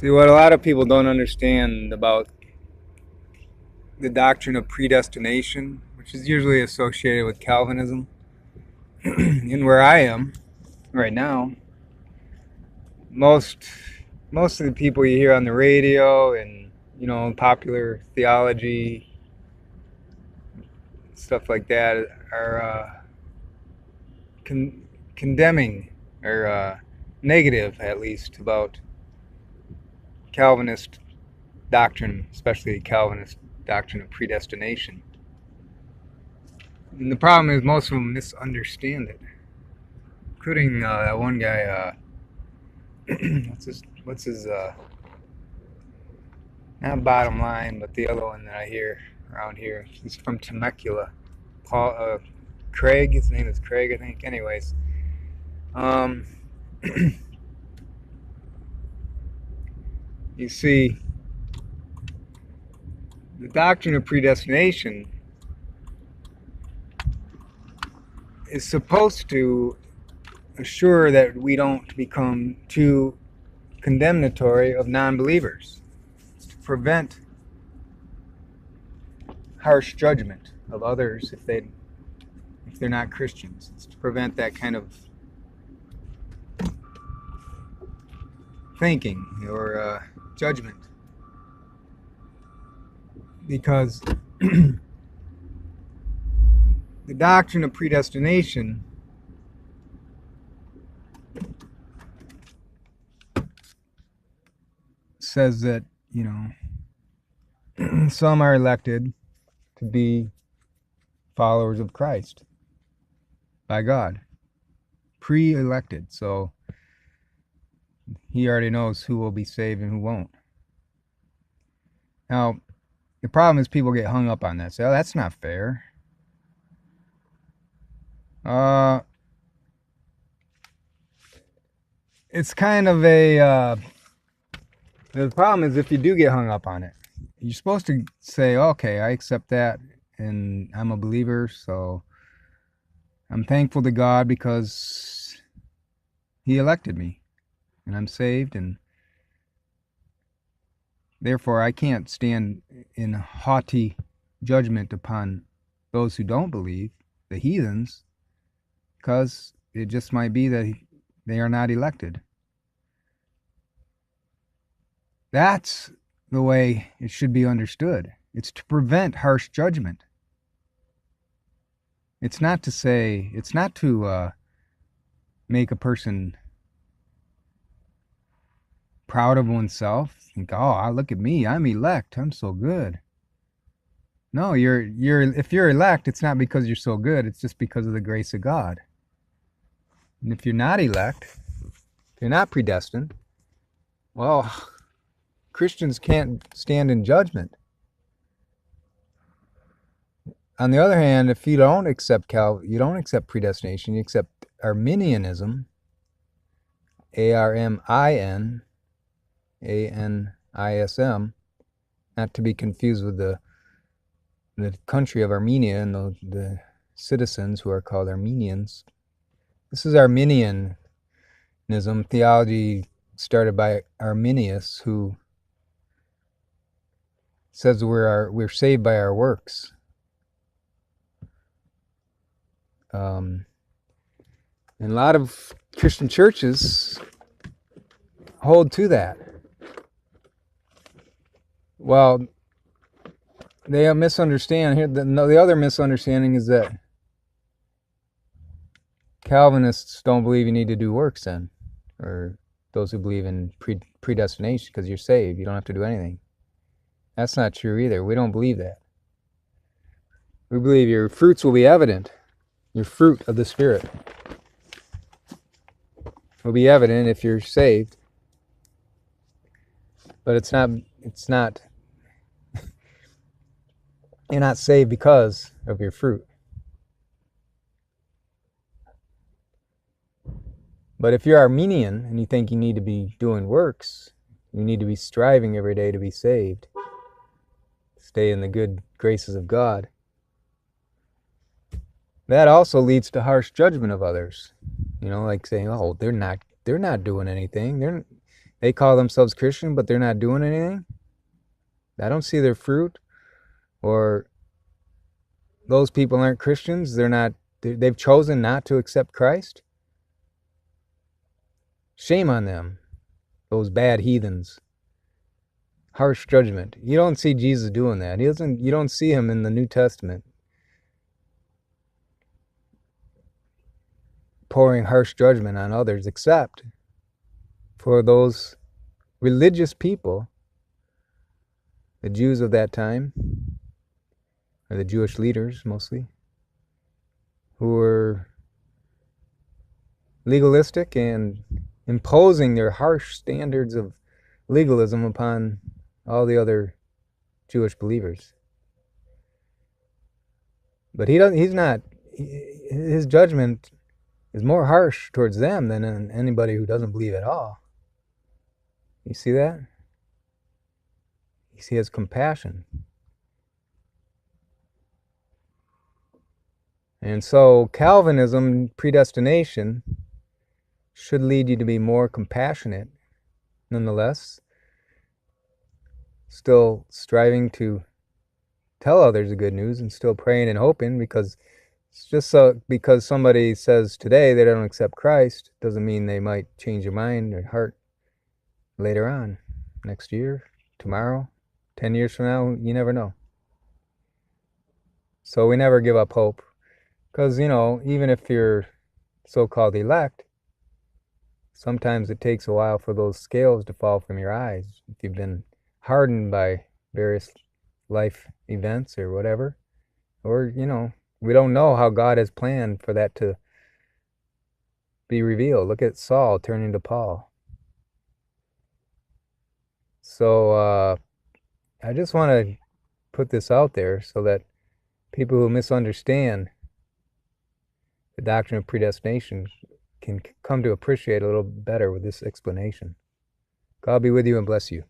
See, what a lot of people don't understand about the doctrine of predestination, which is usually associated with Calvinism, and where I am right now, most of the people you hear on the radio and popular theology, stuff like that, are condemning or negative, at least, about Calvinist doctrine, especially Calvinist doctrine of predestination. And the problem is most of them misunderstand it, including that one guy. What's his? Not Bottom Line, but the other one that I hear around here. He's from Temecula. Craig. His name is Craig, I think. Anyways, you see, the doctrine of predestination is supposed to assure that we don't become too condemnatory of non-believers. It's to prevent harsh judgment of others if they're not Christians. It's to prevent that kind of thinking or judgment, because the doctrine of predestination says that some are elected to be followers of Christ by God, pre-elected, so he already knows who will be saved and who won't. Now, the problem is people get hung up on that. Say, oh, that's not fair. It's kind of a... the problem is if you do get hung up on it, you're supposed to say, okay, I accept that, and I'm a believer, so I'm thankful to God because he elected me, and I'm saved, and therefore I can't stand in haughty judgment upon those who don't believe, the heathens, because it just might be that they are not elected. That's the way it should be understood. It's to prevent harsh judgment. It's not to make a person proud of oneself. Think, oh, look at me, I'm elect, I'm so good. No, if you're elect, it's not because you're so good, it's just because of the grace of God. And if you're not elect, if you're not predestined, well, Christians can't stand in judgment. On the other hand, if you don't accept predestination, you accept Arminianism, ARMINANISM, not to be confused with the country of Armenia and the citizens who are called Armenians. This is Arminianism, theology started by Arminius, who says we're saved by our works. And a lot of Christian churches hold to that. Well, they misunderstand here. The other misunderstanding is that Calvinists don't believe you need to do works then, or those who believe in predestination because you're saved, you don't have to do anything. That's not true either. We don't believe that. We believe your fruits will be evident. Your fruit of the Spirit will be evident if you're saved. But it's not you're not saved because of your fruit. But if you're Arminian and you think you need to be doing works, you need to be striving every day to be saved, stay in the good graces of God, that also leads to harsh judgment of others. Like saying, oh, they're not doing anything. They call themselves Christian, but they're not doing anything. I don't see their fruit. Or those people aren't Christians. They've chosen not to accept Christ. Shame on them, those bad heathens. Harsh judgment. You don't see Jesus doing that. You don't see him in the New Testament pouring harsh judgment on others, except for those religious people, the Jews of that time, or the Jewish leaders mostly, who were legalistic and imposing their harsh standards of legalism upon all the other Jewish believers. But his judgment is more harsh towards them than anybody who doesn't believe at all. You see that? He has compassion. And so Calvinism, predestination, should lead you to be more compassionate, nonetheless, still striving to tell others the good news and still praying and hoping, because it's just because somebody says today they don't accept Christ doesn't mean they might change their mind or heart later on, next year, tomorrow, 10 years from now. You never know. So we never give up hope, because, even if you're so-called elect, sometimes it takes a while for those scales to fall from your eyes. If you've been hardened by various life events or whatever, or, we don't know how God has planned for that to be revealed. Look at Saul turning to Paul. So I just want to put this out there so that people who misunderstand the doctrine of predestination can come to appreciate a little better with this explanation. God be with you and bless you.